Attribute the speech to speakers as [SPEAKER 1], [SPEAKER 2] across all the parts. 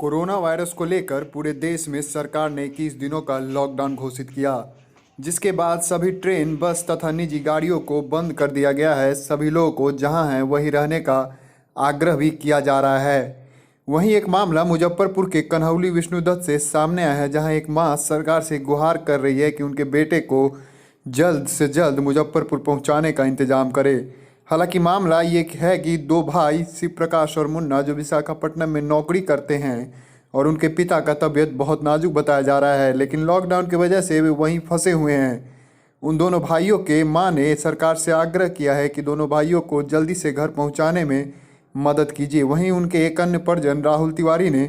[SPEAKER 1] Corona virus को लेकर पूरे देश में सरकार ने 21 दिनों का लॉकडाउन घोषित किया, जिसके बाद सभी ट्रेन, बस तथा निजी गाड़ियों को बंद कर दिया गया है। सभी लोगों को जहां हैं वहीं रहने का आग्रह भी किया जा रहा है। वहीं एक मामला मुजफ्फरपुर के कन्हौली विष्णुदत्त से सामने आया है, जहां एक मां सरकार से गुहार कर रही है कि उनके बेटे को जल्द से जल्द मुजफ्फरपुर पहुंचाने का इंतजाम करे। हालांकि मामला ये है कि दो भाई शिव प्रकाश और मुन्ना जो विशाखापट्टनम में नौकरी करते हैं और उनके पिता का तबीयत बहुत नाजुक बताया जा रहा है, लेकिन लॉकडाउन की वजह से वे वहीं फंसे हुए हैं। उन दोनों भाइयों के मां ने सरकार से आग्रह किया है कि दोनों भाइयों को जल्दी से घर पहुंचाने में मदद कीजिए। वहीं उनके एक अन्य परिजन राहुल तिवारी ने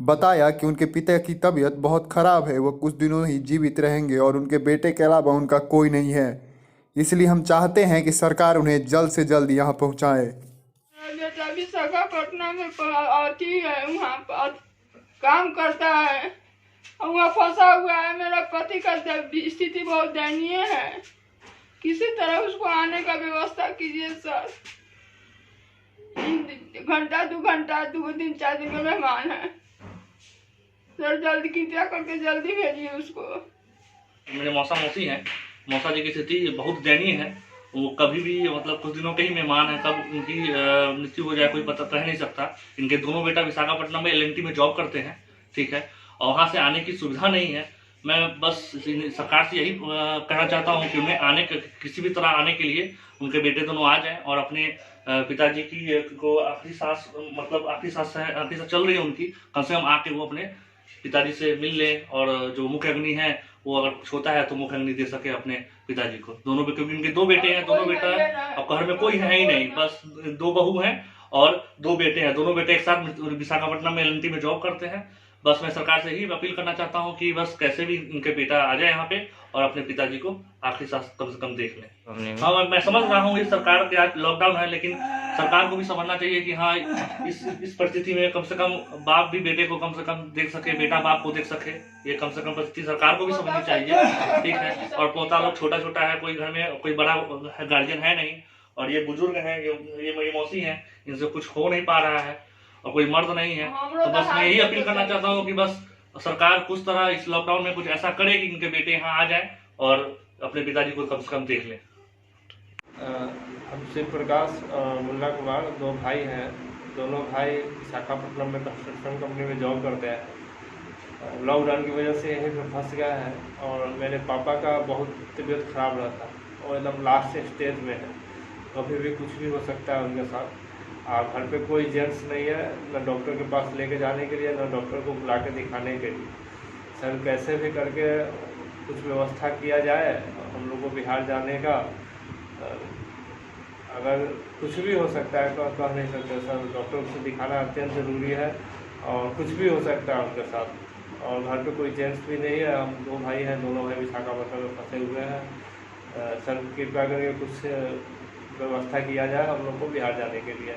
[SPEAKER 1] बताया कि उनके पिता की तबीयत बहुत खराब है, वो कुछ दिनों ही जीवित रहेंगे और उनके बेटे के अलावा उनका कोई नहीं है। इसलिए हम चाहते हैं कि सरकार उन्हें जल्द से जल्द यहाँ पहुँचाए।
[SPEAKER 2] बेटा विशाखापट्टनम में आती है, वहाँ पर काम करता है, वहाँ फंसा हुआ है। मेरा पति का स्थिति बहुत दयनीय है, किसी तरह उसको आने का व्यवस्था कीजिए सर। घंटा 2 घंटा 2 दिन 4 दिन का मेहमान है सर, जल्दी कृपया करके जल्दी भेजिए उसको।
[SPEAKER 3] मेरे मौसा मौसी हैं, मौसा जी की स्थिति बहुत दयनीय है। वो कभी भी मतलब कुछ दिनों के ही मेहमान हैं, कब उनकी मृत्यु हो जाए कोई पता कह नहीं सकता। इनके दोनों बेटा विशाखापट्टनम में LNT में जॉब करते हैं, ठीक है, और वहाँ से आने की सुविधा नहीं है। मैं बस सरकार से यही कहना चाहता हूँ कि उन्हें आने किसी भी तरह आने के लिए उनके बेटे दोनों आ जाएं और अपने पिताजी की को आखिरी सांस चल रही है उनकी, कम से कम आके वो अपने पिताजी से मिल लें और जो मुख्य अग्नि है वो अगर कुछ होता है तो मुख्य अग्नि दे सके अपने पिताजी को। दोनों क्योंकि उनके 2 बेटे हैं, दोनों बेटा अब घर में कोई है ही नहीं, बस 2 बहू हैं और 2 बेटे हैं। दोनों बेटे एक साथ विशाखापट्टनम में LNT में जॉब करते हैं। बस मैं सरकार से ही अपील करना चाहता हूँ कि बस कैसे भी उनके बेटा आ जाए यहाँ पे और अपने पिताजी को आखिरी सांस कम से कम देख लें। हाँ, मैं समझ रहा हूँ ये सरकार के आज लॉकडाउन है, लेकिन सरकार को भी समझना चाहिए कि हाँ इस परिस्थिति में कम से कम बाप भी बेटे को कम से कम देख सके, बेटा बाप को देख सके। ये कम से कम परिस्थिति सरकार को भी समझनी चाहिए, ठीक है। और पोता लोग छोटा छोटा है, कोई घर में कोई बड़ा गार्जियन है नहीं, और ये बुजुर्ग हैं, ये मेरी मौसी हैं, इनसे कुछ हो नहीं पा रहा है और कोई मर्द नहीं है। तो बस मैं यही अपील करना चाहता हूँ कि बस सरकार कुछ तरह इस लॉकडाउन में कुछ ऐसा करे कि इनके बेटे यहाँ आ जाए और अपने पिताजी को कम से कम देख लें।
[SPEAKER 4] हम शिव प्रकाश मुन्ना कुमार 2 भाई हैं। दोनों भाई विशाखापट्टनम में कंस्ट्रक्शन कंपनी में जॉब करते हैं। लॉकडाउन की वजह से यहीं पर फंस गया है और मेरे पापा का बहुत तबीयत खराब रहता है और एकदम लास्ट स्टेज में है, कभी भी कुछ भी हो सकता है उनके साथ। घर पे कोई जेंट्स नहीं है, न डॉक्टर के पास लेके जाने के लिए, न डॉक्टर को बुला के दिखाने के लिए। सर कैसे भी करके कुछ व्यवस्था किया जाए हम लोग को बिहार जाने का। अगर कुछ भी हो सकता है तो कह नहीं सकते सर, डॉक्टर से दिखाना अत्यंत ज़रूरी है और कुछ भी हो सकता है उनके साथ। और घर पे कोई जेंट्स भी नहीं है, हम 2 भाई हैं, दोनों भाई विशाखापट्टनम में फंसे हुए हैं। सर कृपया करके कुछ व्यवस्था किया जाए हम लोग को बिहार जाने के लिए।